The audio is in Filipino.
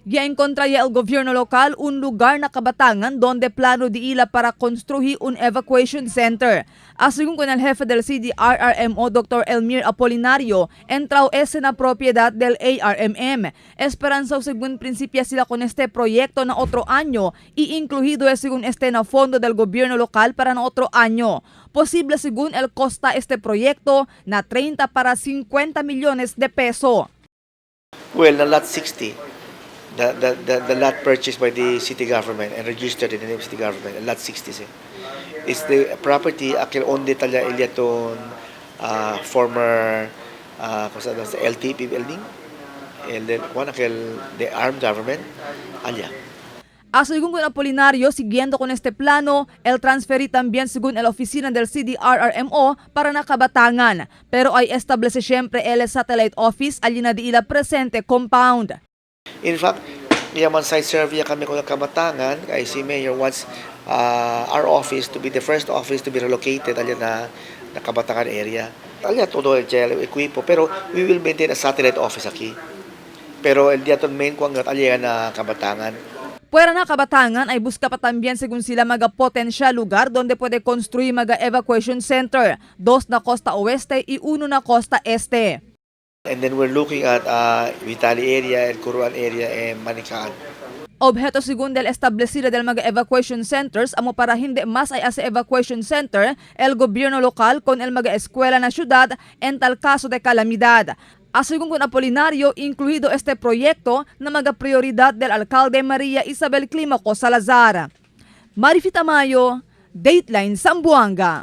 Ya encontraría el gobierno local un lugar na Kabatangan donde plano de ila para construir un evacuation center. Según con el jefe del CDRRMO, Dr. Elmir Apolinario, entrao ese na propiedad del ARMM. Esperanza según principia sila con este proyecto na otro año y incluido es según este na fondo del gobierno local para na otro año. Posible según el costa este proyecto na 30 para 50 millones de peso. Well, the lot 60, the lot purchased by the city government and registered in the name of city government, lot 60 is the property akil on detalya ilyaton former LTP building, el one akil the armed government, alya. Según con Apolinario, siguiendo con este plano, el transferí también según la oficina del CDRRMO para na Kabatangan. Pero ay establece siempre el satellite office allí na di ila presente compound. In fact, yaman site survey kami ko ng Kabatangan, kay si Mayor wants our office to be the first office to be relocated alya na Kabatangan area. Alya todo el equipo, pero we will maintain a satellite office aquí. Pero el diaton main ko ang alya na Kabatangan. Puera na Kabatangan ay busca pa también según sila maga potensyal lugar donde puede construir maga evacuation center. 2 na costa oeste y 1 na costa este. And then we're looking at Vitali area, El Curuan area, and Manikaan. Objeto según del establecido del mga evacuation centers amo para hindi mas ay asa evacuation center el gobierno lokal con el mga eskwela na syudad en tal caso de calamidad. Según con Apolinario, incluido este proyecto na mga prioridad del alcalde Maria Isabel Climaco Salazar. Marifita Mayo, Dateline Zamboanga.